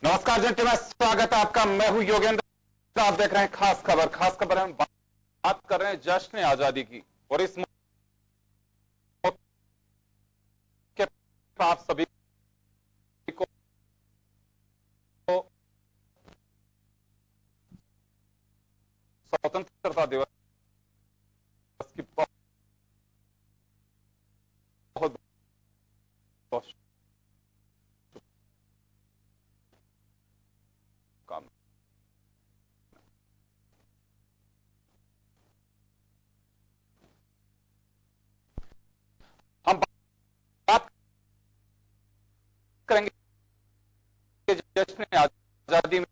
नमस्कार जनता में स्वागत है आपका। मैं हूं योगेंद्र। आप देख रहे हैं खास खबर हम बात कर रहे हैं जश्न आजादी की। और इस मौके पर आप सभी को स्वतंत्रता दिवस की बहुत बहुत शुभकामनाएं। हम बात करेंगे जश्न आजादी में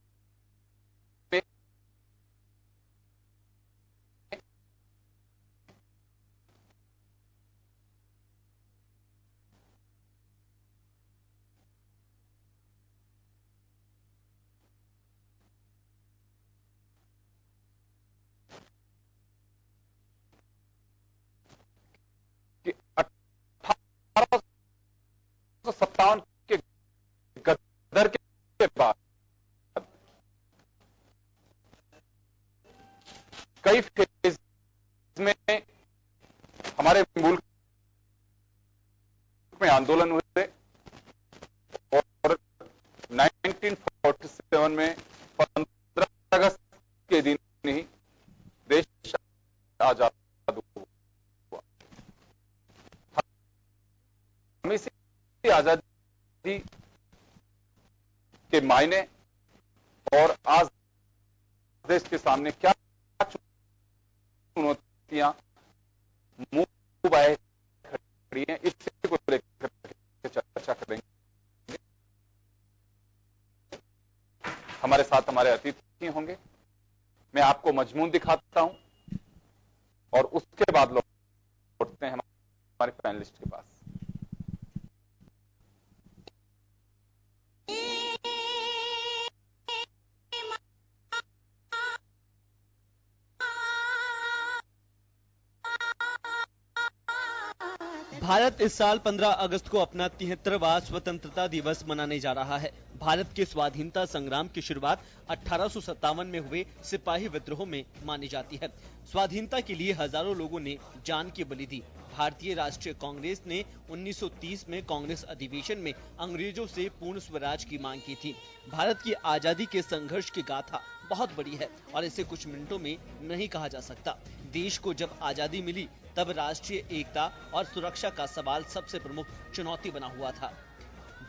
कि 1857 के गदर के बाद कई फेज में हमारे मुल्क में आंदोलन हुए और 1947 में 15 अगस्त के दिन ही देश आजाद हुआ। हम इसी आजादी के मायने और आज देश के सामने क्या चुनौतियां मुंह बाए खड़ी हैं, इसी को लेकर चर्चा करेंगे। हमारे साथ हमारे अतिथि होंगे। मैं आपको मजमून दिखाता हूं और उसके बाद लौटते हैं हमारे पैनलिस्ट के पास। भारत इस साल 15 अगस्त को अपना 73वां स्वतंत्रता दिवस मनाने जा रहा है। भारत के स्वाधीनता संग्राम की शुरुआत 1857 में हुए सिपाही विद्रोह में मानी जाती है। स्वाधीनता के लिए हजारों लोगों ने जान की बलि दी। भारतीय राष्ट्रीय कांग्रेस ने 1930 में कांग्रेस अधिवेशन में अंग्रेजों से पूर्ण स्वराज की मांग की थी। भारत की आजादी के संघर्ष की गाथा बहुत बड़ी है और इसे कुछ मिनटों में नहीं कहा जा सकता। देश को जब आजादी मिली तब राष्ट्रीय एकता और सुरक्षा का सवाल सबसे प्रमुख चुनौती बना हुआ था।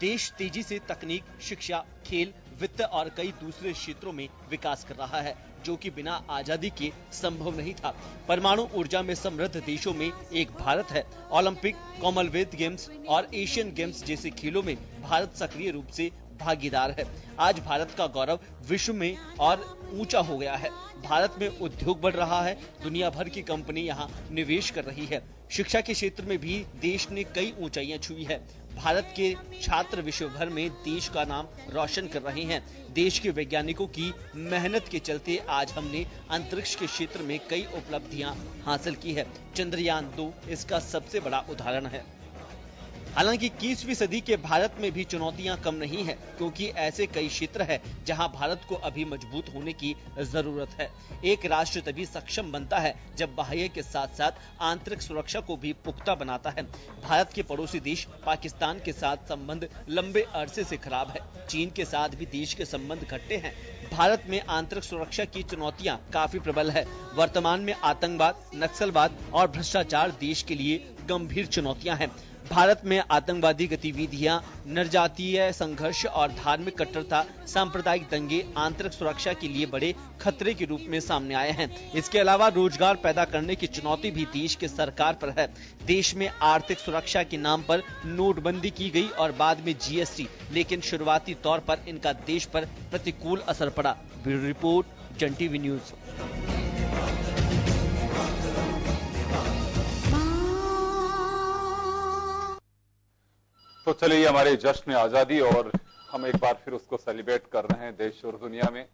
देश तेजी से तकनीक, शिक्षा, खेल, वित्त और कई दूसरे क्षेत्रों में विकास कर रहा है, जो कि बिना आजादी के संभव नहीं था। परमाणु ऊर्जा में समृद्ध देशों में एक भारत है। ओलंपिक, कॉमनवेल्थ गेम्स और एशियन गेम्स जैसे खेलों में भारत सक्रिय रूप से भागीदार है। आज भारत का गौरव विश्व में और ऊंचा हो गया है। भारत में उद्योग बढ़ रहा है। दुनिया भर की कंपनी यहाँ निवेश कर रही है। शिक्षा के क्षेत्र में भी देश ने कई ऊंचाइयां छुई है। भारत के छात्र विश्व भर में देश का नाम रोशन कर रहे हैं। देश के वैज्ञानिकों की मेहनत के चलते आज हमने अंतरिक्ष के क्षेत्र में कई उपलब्धियां हासिल की है। चंद्रयान 2 इसका सबसे बड़ा उदाहरण है। हालांकि 21वीं सदी के भारत में भी चुनौतियां कम नहीं है, क्योंकि ऐसे कई क्षेत्र हैं जहां भारत को अभी मजबूत होने की जरूरत है। एक राष्ट्र तभी सक्षम बनता है जब बाह्य के साथ साथ आंतरिक सुरक्षा को भी पुख्ता बनाता है। भारत के पड़ोसी देश पाकिस्तान के साथ संबंध लंबे अरसे से खराब है। चीन के साथ भी देश के संबंध घटते हैं। भारत में आंतरिक सुरक्षा की चुनौतियां काफी प्रबल है। वर्तमान में आतंकवाद, नक्सलवाद और भ्रष्टाचार देश के लिए गंभीर चुनौतियां हैं। भारत में आतंकवादी गतिविधियां, नरजातीय संघर्ष और धार्मिक कट्टरता, सांप्रदायिक दंगे आंतरिक सुरक्षा के लिए बड़े खतरे के रूप में सामने आए हैं। इसके अलावा रोजगार पैदा करने की चुनौती भी देश के सरकार पर है। देश में आर्थिक सुरक्षा के नाम पर नोटबंदी की गई और बाद में जीएसटी, लेकिन शुरुआती तौर पर इनका देश पर प्रतिकूल असर पड़ा। ब्यूरो रिपोर्ट, जन टीवी न्यूज। तो चलिए, हमारे जश्न आजादी और हम एक बार फिर उसको सेलिब्रेट कर रहे हैं देश और दुनिया में।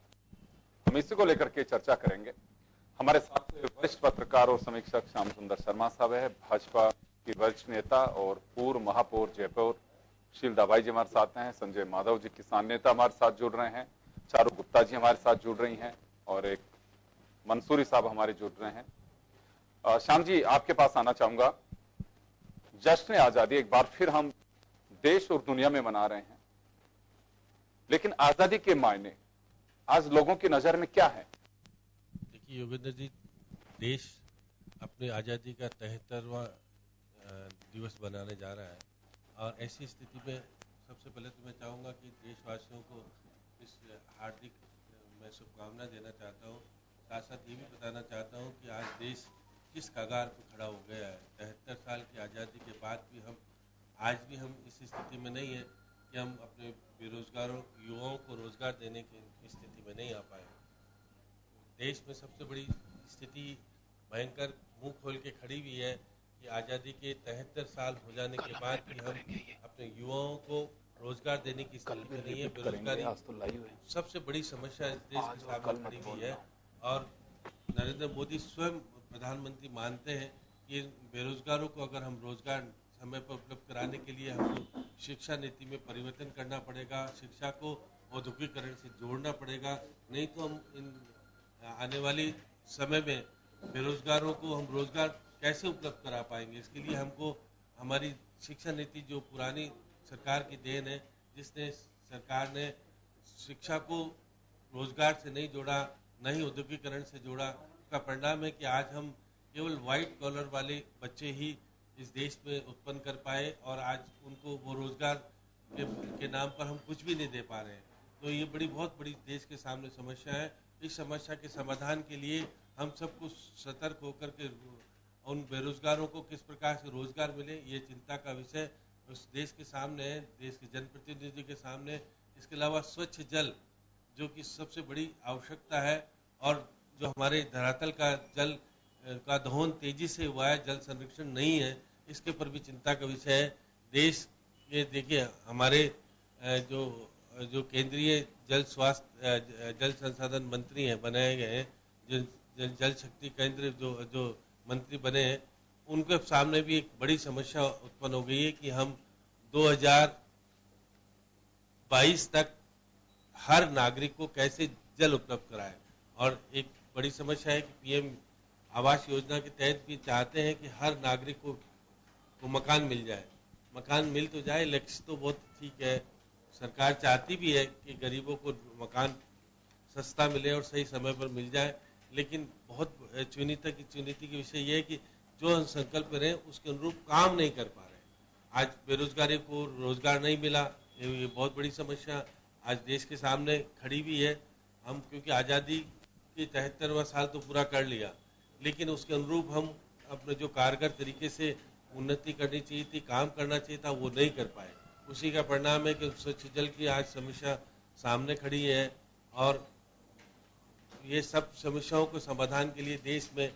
हम इसी को लेकर के चर्चा करेंगे। हमारे साथ वरिष्ठ पत्रकार और समीक्षक श्याम सुंदर शर्मा साहब है, भाजपा के वरिष्ठ नेता और पूर्व महापौर जयपुर शील दाबाई जी हमारे साथ हैं, संजय माधव जी किसान नेता हमारे साथ जुड़ रहे हैं, चारू गुप्ता जी हमारे साथ जुड़ रही हैं और एक मंसूरी साहब हमारे जुड़ रहे हैं। श्याम जी आपके पास आना चाहूंगा। जश्न आजादी एक बार फिर हम देश और दुनिया में मना रहे हैं, लेकिन आजादी के मायने आज लोगों की नजर में क्या है? देखिए योगेंद्र जी, देश अपनी आजादी का 73वां दिवस बनाने जा रहा है और ऐसी स्थिति में सबसे पहले तो मैं चाहूँगा कि देशवासियों को इस हार्दिक मैं शुभकामना देना चाहता हूँ। साथ साथ ये भी बताना चाहता हूँ कि आज देश किस कगार पर खड़ा हो गया है। 73 साल की आज़ादी के बाद भी आज भी हम इस स्थिति में नहीं है कि हम अपने बेरोजगारों युवाओं को रोजगार देने की स्थिति में नहीं आ पाए। देश में सबसे बड़ी स्थिति भयंकर मुंह खोल के खड़ी हुई है कि आज़ादी के 73 साल हो जाने के बाद भी हम अपने युवाओं को रोजगार देने की स्थिति में नहीं है। बेरोजगारी सबसे बड़ी समस्या इस देश के सामने खड़ी हुई है और नरेंद्र मोदी स्वयं प्रधानमंत्री मानते हैं कि बेरोजगारों को अगर हम रोजगार समय पर उपलब्ध कराने के लिए हमको शिक्षा नीति में परिवर्तन करना पड़ेगा, शिक्षा को औद्योगिकरण से जोड़ना पड़ेगा, नहीं तो हम इन आने वाली समय में बेरोजगारों को हम रोजगार कैसे उपलब्ध करा पाएंगे। इसके लिए हमको हमारी शिक्षा नीति जो पुरानी सरकार की देन है, जिसने सरकार ने शिक्षा को रोजगार से नहीं जोड़ा, न ही औद्योगिकरण से जोड़ा, उसका परिणाम है कि आज हम केवल व्हाइट कॉलर वाले बच्चे ही इस देश में उत्पन्न कर पाए और आज उनको वो रोजगार के नाम पर हम कुछ भी नहीं दे पा रहे हैं। तो ये बहुत बड़ी देश के सामने समस्या है। इस समस्या के समाधान के लिए हम सबको सतर्क होकर के उन बेरोजगारों को किस प्रकार से रोजगार मिले, ये चिंता का विषय उस देश के सामने है, देश के जनप्रतिनिधि के सामने। इसके अलावा स्वच्छ जल जो कि सबसे बड़ी आवश्यकता है और जो हमारे धरातल का जल का दोहन तेजी से हुआ है, जल संरक्षण नहीं है, इसके पर भी चिंता का विषय है। देश ये देखिए हमारे जो केंद्रीय जल संसाधन मंत्री हैं बनाए गए हैं, जो जल शक्ति केंद्र जो मंत्री बने हैं, उनके सामने भी एक बड़ी समस्या उत्पन्न हो गई है कि हम 2022 तक हर नागरिक को कैसे जल उपलब्ध कराएं। और एक बड़ी समस्या है कि पीएम आवास योजना के तहत भी चाहते हैं कि हर नागरिक को मकान मिल जाए। मकान मिल तो जाए, लक्ष्य तो बहुत ठीक है, सरकार चाहती भी है कि गरीबों को मकान सस्ता मिले और सही समय पर मिल जाए, लेकिन बहुत चुनौती की विषय ये है कि जो हम संकल्प करें उसके अनुरूप काम नहीं कर पा रहे। आज बेरोजगारी को रोजगार नहीं मिला, ये बहुत बड़ी समस्या आज देश के सामने खड़ी भी है। हम क्योंकि आज़ादी की 73वां साल तो पूरा कर लिया, लेकिन उसके अनुरूप हम अपने जो कारगर तरीके से उन्नति करनी चाहिए थी, काम करना चाहिए था, वो नहीं कर पाए। उसी का परिणाम है कि स्वच्छ जल की आज समस्या सामने खड़ी है और ये सब समस्याओं के समाधान के लिए देश में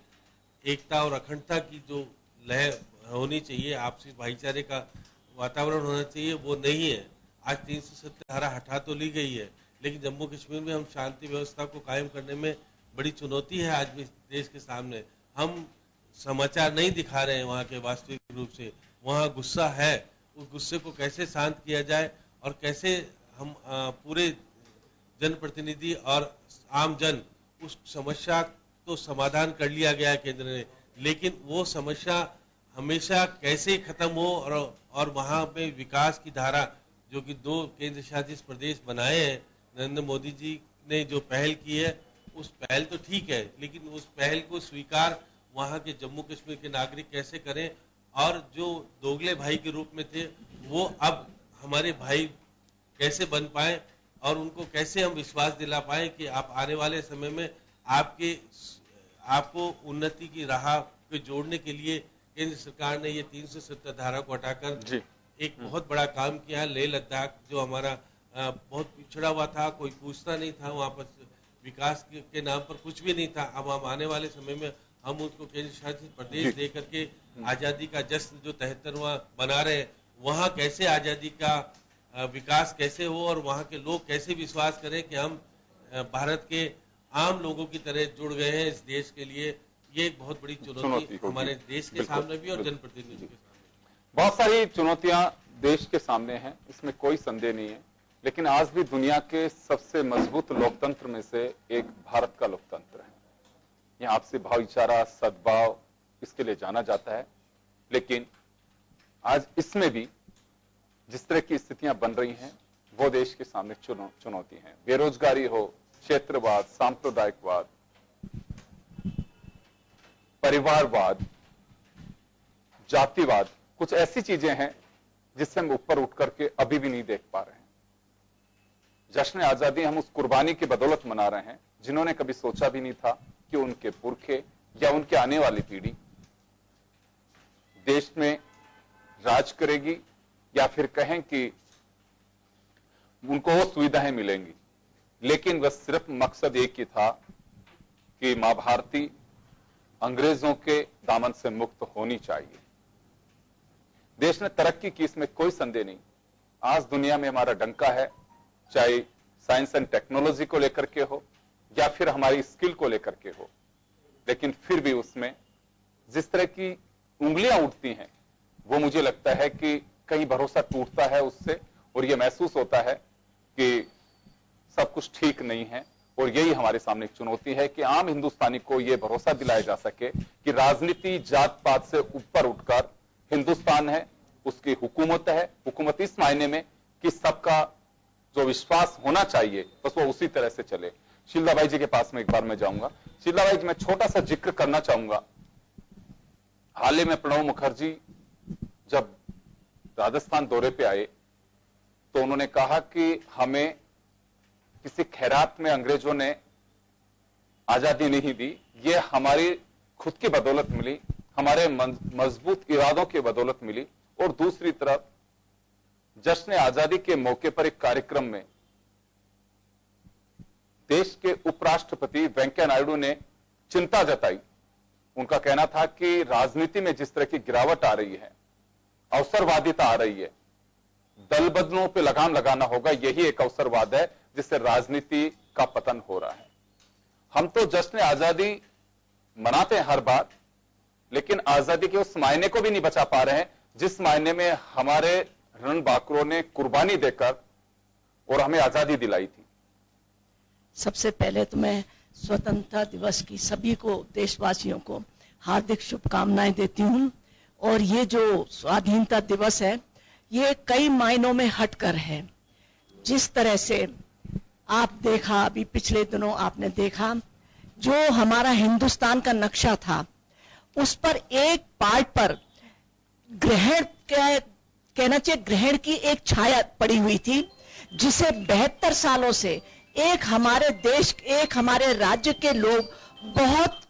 एकता और अखंडता की जो लहर होनी चाहिए, आपसी भाईचारे का वातावरण होना चाहिए, वो नहीं है। आज 370 धारा हटा तो ली गई है, लेकिन जम्मू कश्मीर में हम शांति व्यवस्था को कायम करने में बड़ी चुनौती है आज भी देश के सामने। हम समाचार नहीं दिखा रहे हैं वहाँ के वास्तविक रूप से, वहाँ गुस्सा है, उस गुस्से को कैसे शांत किया जाए और कैसे हम पूरे जनप्रतिनिधि और आम जन उस समस्या तो समाधान कर लिया गया है केंद्र ने, लेकिन वो समस्या हमेशा कैसे खत्म हो और वहाँ पे विकास की धारा जो कि 2 केंद्र शासित प्रदेश बनाए हैं, नरेंद्र मोदी जी ने जो पहल की है, उस पहल तो ठीक है, लेकिन उस पहल को स्वीकार वहाँ के जम्मू कश्मीर के नागरिक कैसे करें और जो दोगले भाई के रूप में थे वो अब हमारे भाई कैसे बन पाए और उनको कैसे हम विश्वास दिला पाए कि आप आने वाले समय में आपको उन्नति की राह पे जोड़ने के लिए केंद्र सरकार ने ये 370 धारा को हटाकर एक बहुत बड़ा काम किया है। लेह लद्दाख जो हमारा बहुत पिछड़ा हुआ था, कोई पूछता नहीं था, वहाँ पर विकास के नाम पर कुछ भी नहीं था। अब हम आने वाले समय में हम उसको केंद्र शासित प्रदेश दे करके आजादी का जश्न जो 73वां बना रहे हैं, वहाँ कैसे आजादी का विकास कैसे हो और वहाँ के लोग कैसे विश्वास करें कि हम भारत के आम लोगों की तरह जुड़ गए हैं इस देश के लिए। ये एक बहुत बड़ी चुनौती हमारे देश के सामने भी और जनप्रतिनिधियों के सामने। बहुत सारी चुनौतियां देश के सामने हैं, इसमें कोई संदेह नहीं है, लेकिन आज भी दुनिया के सबसे मजबूत लोकतंत्र में से एक भारत का लोकतंत्र है। यहां आपसी भाईचारा, सद्भाव, इसके लिए जाना जाता है। लेकिन आज इसमें भी जिस तरह की स्थितियां बन रही हैं, वो देश के सामने चुनौती है। बेरोजगारी हो, क्षेत्रवाद, सांप्रदायिकवाद, परिवारवाद, जातिवाद, कुछ ऐसी चीजें हैं जिससे हम ऊपर उठ करके अभी भी नहीं देख पा रहे हैं। जश्न आजादी हम उस कुर्बानी की बदौलत मना रहे हैं जिन्होंने कभी सोचा भी नहीं था कि उनके पुरखे या उनके आने वाली पीढ़ी देश में राज करेगी या फिर कहें कि उनको वो सुविधाएं मिलेंगी। लेकिन बस सिर्फ मकसद एक ही था कि मां भारती अंग्रेजों के दामन से मुक्त होनी चाहिए। देश ने तरक्की की, इसमें कोई संदेह नहीं। आज दुनिया में हमारा डंका है, चाहे साइंस एंड टेक्नोलॉजी को लेकर के हो या फिर हमारी स्किल को लेकर के हो, लेकिन फिर भी उसमें जिस तरह की उंगलियां उठती हैं, वो मुझे लगता है कि कहीं भरोसा टूटता है उससे, और यह महसूस होता है कि सब कुछ ठीक नहीं है। और यही हमारे सामने एक चुनौती है कि आम हिंदुस्तानी को यह भरोसा दिलाया जा सके कि राजनीति जात पात से ऊपर उठकर हिंदुस्तान है, उसकी हुकूमत है। हुकूमत इस मायने में कि सबका जो विश्वास होना चाहिए बस वो उसी तरह से चले। शीला बाई जी के पास में एक बार मैं जाऊंगा। शीला बाई जी, मैं छोटा सा जिक्र करना चाहूंगा। हाल ही में प्रणब मुखर्जी जब राजस्थान दौरे पे आए तो उन्होंने कहा कि हमें किसी खैरात में अंग्रेजों ने आजादी नहीं दी, ये हमारी खुद की बदौलत मिली, हमारे मजबूत इरादों की बदौलत मिली। और दूसरी तरफ जश्न आजादी के मौके पर एक कार्यक्रम में देश के उपराष्ट्रपति वेंकैया नायडू ने चिंता जताई। उनका कहना था कि राजनीति में जिस तरह की गिरावट आ रही है, अवसरवादिता आ रही है, दल बदलों पे लगाम लगाना होगा। यही एक अवसरवाद है जिससे राजनीति का पतन हो रहा है। हम तो जश्न आजादी मनाते हैं हर बार, लेकिन आजादी के उस मायने को भी नहीं बचा पा रहे हैं जिस मायने में हमारे रणबांकुरों ने कुर्बानी देकर और हमें आजादी दिलाई थी। सबसे पहले तो मैं स्वतंत्रता दिवस की सभी को, देशवासियों को हार्दिक शुभकामनाएं देती हूं। और ये जो स्वाधीनता दिवस है, ये कई मायनों में हटकर है। जिस तरह से आप देखा, अभी पिछले दिनों आपने देखा, जो हमारा हिंदुस्तान का नक्शा था उस पर एक पार्ट पर ग्रहण कहना चाहिए, ग्रहण की एक छाया पड़ी हुई थी, जिसे 72 सालों से एक हमारे देश, एक हमारे राज्य के लोग बहुत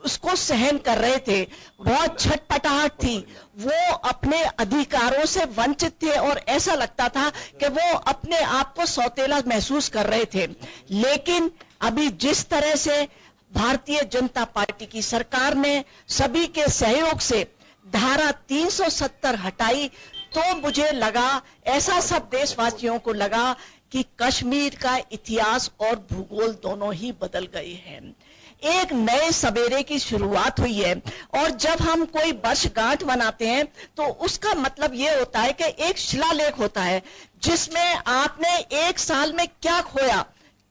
उसको सहन कर रहे थे। बहुत छटपटाहट थी, वो अपने अधिकारों से वंचित थे और ऐसा लगता था कि वो अपने आप को सौतेला महसूस कर रहे थे। लेकिन अभी जिस तरह से भारतीय जनता पार्टी की सरकार ने सभी के सहयोग से धारा 370 हटाई, तो मुझे लगा, ऐसा सब देशवासियों को लगा कि कश्मीर का इतिहास और भूगोल दोनों ही बदल गए हैं। एक नए सवेरे की शुरुआत हुई है। और जब हम कोई वर्षगांठ मनाते हैं तो उसका मतलब यह होता है कि एक शिलालेख होता है जिसमें आपने एक साल में क्या खोया,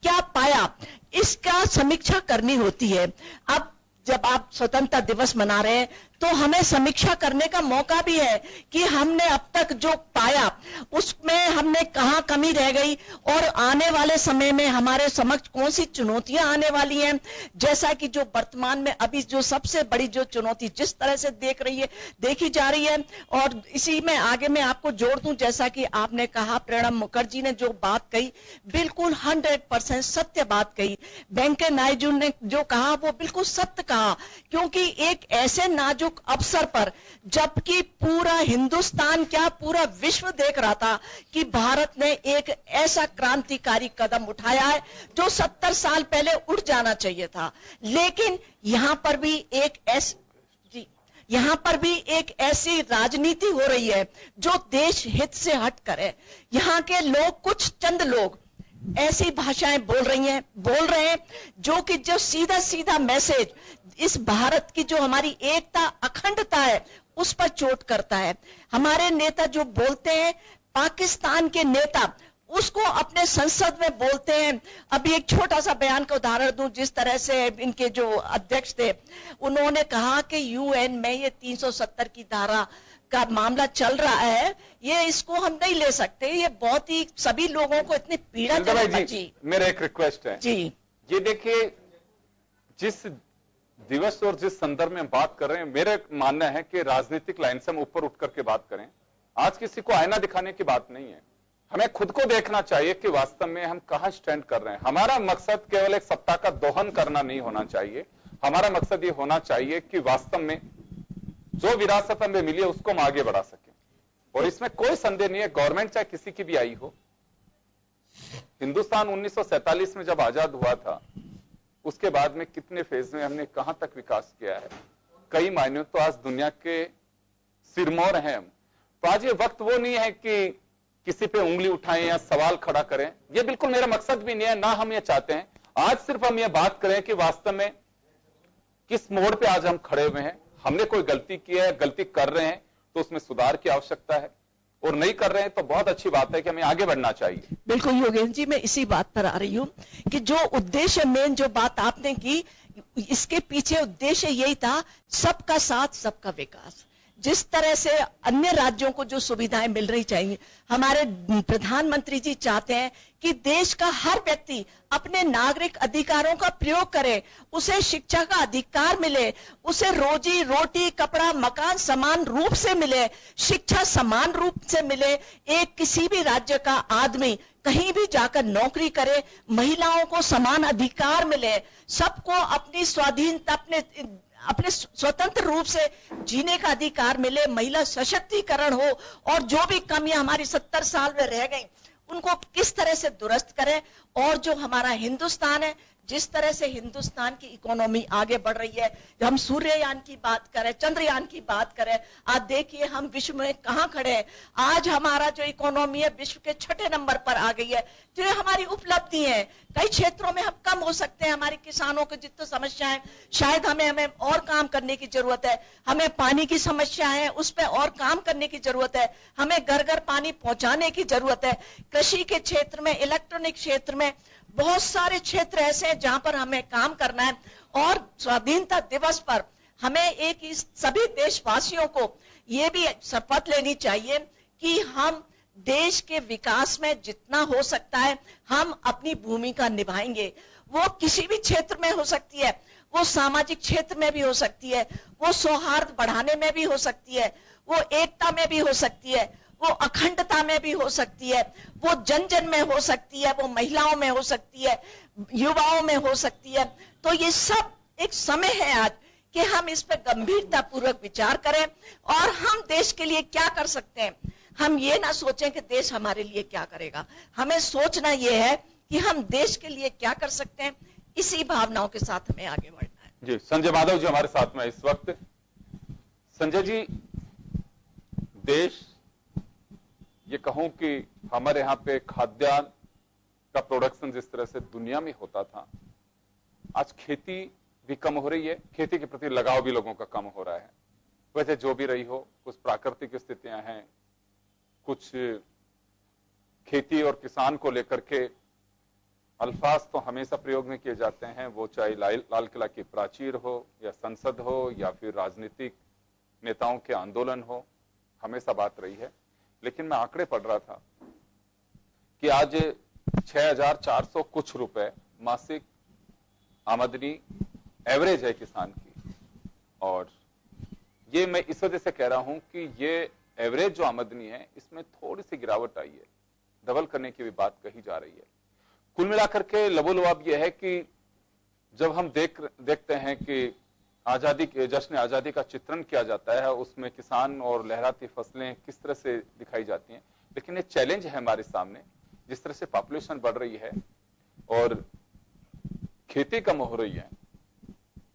क्या पाया, इसका समीक्षा करनी होती है। अब जब आप स्वतंत्रता दिवस मना रहे हैं तो हमें समीक्षा करने का मौका भी है कि हमने अब तक जो पाया उसमें हमने कहां कमी रह गई और आने वाले समय में हमारे समक्ष कौन सी चुनौतियां आने वाली हैं। जैसा कि जो वर्तमान में अभी जो सबसे बड़ी जो चुनौती जिस तरह से देखी जा रही है, और इसी में आगे मैं आपको जोड़ दूं, जैसा कि आपने कहा, प्रणब मुखर्जी ने जो बात कही बिल्कुल 100% सत्य बात कही। वेंकैया नायडू ने जो कहा वो बिल्कुल सत्य कहा, क्योंकि एक ऐसे नाजुक अवसर पर, जबकि पूरा हिंदुस्तान क्या पूरा विश्व देख रहा था कि भारत ने एक ऐसा क्रांतिकारी कदम उठाया है जो 70 साल पहले उठ जाना चाहिए था। लेकिन यहां पर भी एक ऐसी राजनीति हो रही है जो देश हित से हटकर है। यहां के लोग, कुछ चंद लोग ऐसी भाषाएं बोल रहे हैं जो कि जो सीधा सीधा मैसेज इस भारत की जो हमारी एकता, अखंडता है उस पर चोट करता है। हमारे नेता जो बोलते हैं, पाकिस्तान के नेता उसको अपने संसद में बोलते हैं। अभी एक छोटा सा बयान का उदाहरण दूं, जिस तरह से इनके जो अध्यक्ष थे, उन्होंने कहा कि यूएन में ये 370 की धारा का मामला चल रहा है, ये इसको हम नहीं ले सकते, ये बहुत ही सभी लोगों को इतनी पीड़ाजनक है। जी मेरा एक रिक्वेस्ट है जी, ये देखिए, जिस दिवस और जिस संदर्भ में हम बात कर रहे हैं, मेरा मानना है कि राजनीतिक लाइन से हम ऊपर उठ करके बात करें। आज किसी को आईना दिखाने की बात नहीं है, हमें खुद को देखना चाहिए कि वास्तव में हम कहां स्टैंड कर रहे हैं। हमारा मकसद केवल एक सत्ता का दोहन करना नहीं होना चाहिए, हमारा मकसद ये होना चाहिए कि वास्तव में जो विरासत हमें मिली है उसको हम आगे बढ़ा सकें। और इसमें कोई संदेह नहीं है, गवर्नमेंट चाहे किसी की भी आई हो। हिंदुस्तान 1947 में जब आजाद हुआ था, उसके बाद में कितने फेज में हमने कहां तक विकास किया है, कई मायनों तो आज दुनिया के सिरमौर हैं हम। तो आज ये वक्त वो नहीं है कि किसी पे उंगली उठाएं या सवाल खड़ा करें, ये बिल्कुल मेरा मकसद भी नहीं है, ना हम ये चाहते हैं। आज सिर्फ हम ये बात करें कि वास्तव में किस मोड़ पे आज हम खड़े हुए हैं। हमने कोई गलती की है, गलती कर रहे हैं तो उसमें सुधार की आवश्यकता है, और नहीं कर रहे हैं तो बहुत अच्छी बात है कि हमें आगे बढ़ना चाहिए। बिल्कुल योगेंद्र जी, मैं इसी बात पर आ रही हूं कि जो उद्देश्य, मेन जो बात आपने की, इसके पीछे उद्देश्य यही था, सबका साथ सबका विकास। जिस तरह से अन्य राज्यों को जो सुविधाएं मिल रही चाहिए, हमारे प्रधानमंत्री जी चाहते हैं कि देश का हर व्यक्ति अपने नागरिक अधिकारों का प्रयोग करे, उसे शिक्षा का अधिकार मिले, उसे रोजी रोटी कपड़ा मकान समान रूप से मिले, शिक्षा समान रूप से मिले। एक किसी भी राज्य का आदमी कहीं भी जाकर नौकरी करे, महिलाओं को समान अधिकार मिले, सबको अपनी स्वाधीनता, अपने स्वतंत्र रूप से जीने का अधिकार मिले, महिला सशक्तिकरण हो, और जो भी कमियां हमारी 70 साल में रह गई उनको किस तरह से दुरुस्त करें। और जो हमारा हिंदुस्तान है, जिस तरह से हिंदुस्तान की इकोनॉमी आगे बढ़ रही है, हम सूर्ययान की बात करें, चंद्रयान की बात करें, आज देखिए हम विश्व में कहां खड़े हैं। आज हमारा जो इकोनॉमी है विश्व के 6ठे नंबर पर आ गई है, तो ये हमारी उपलब्धि है। कई क्षेत्रों में हम कम हो सकते हैं, हमारे किसानों को जितनी समस्याएं, शायद हमें और काम करने की जरूरत है। हमें पानी की समस्या है, उस पर और काम करने की जरूरत है। हमें घर घर पानी पहुंचाने की जरूरत है। कृषि के क्षेत्र में, इलेक्ट्रॉनिक क्षेत्र में, बहुत सारे क्षेत्र ऐसे हैं जहां पर हमें काम करना है। और स्वाधीनता दिवस पर हमें एक सभी देशवासियों को ये भी शपथ लेनी चाहिए कि हम देश के विकास में जितना हो सकता है हम अपनी भूमिका निभाएंगे। वो किसी भी क्षेत्र में हो सकती है, वो सामाजिक क्षेत्र में भी हो सकती है, वो सौहार्द बढ़ाने में भी हो सकती है, वो एकता में भी हो सकती है, वो अखंडता में भी हो सकती है, वो जन जन में हो सकती है, वो महिलाओं में हो सकती है, युवाओं में हो सकती है। तो ये सब एक समय है आज कि हम इस पर गंभीरता पूर्वक विचार करें और हम देश के लिए क्या कर सकते हैं। हम ये ना सोचें कि देश हमारे लिए क्या करेगा, हमें सोचना ये है कि हम देश के लिए क्या कर सकते हैं। इसी भावनाओं के साथ हमें आगे बढ़ना है। जी, संजय माधव जी हमारे साथ में इस वक्त। संजय जी, देश, ये कहूं कि हमारे यहां पे खाद्यान्न का प्रोडक्शन जिस तरह से दुनिया में होता था, आज खेती भी कम हो रही है, खेती के प्रति लगाव भी लोगों का कम हो रहा है। वैसे जो भी रही हो, कुछ प्राकृतिक स्थितियां हैं, कुछ खेती और किसान को लेकर के अल्फाज तो हमेशा प्रयोग में किए जाते हैं, वो चाहे लाल किला की प्राचीर हो या संसद हो या फिर राजनीतिक नेताओं के आंदोलन हो, हमेशा बात रही है। लेकिन मैं आंकड़े पढ़ रहा था कि आज 6,400 कुछ रुपए मासिक आमदनी एवरेज है किसान की। और ये मैं इस वजह से कह रहा हूं कि ये एवरेज जो आमदनी है इसमें थोड़ी सी गिरावट आई है, डबल करने की भी बात कही जा रही है। कुल मिलाकर के लबोलबाब यह है कि जब हम देखते हैं कि आजादी के जश्न आजादी का चित्रण किया जाता है, उसमें किसान और लहराती फसलें किस तरह से दिखाई जाती हैं, लेकिन ये चैलेंज है हमारे सामने। जिस तरह से पॉपुलेशन बढ़ रही है और खेती कम हो रही है,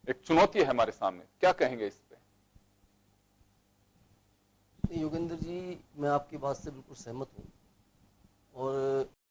एक चुनौती है हमारे सामने, क्या कहेंगे इस पे? योगेंद्र जी, मैं आपकी बात से बिल्कुल सहमत हूं। और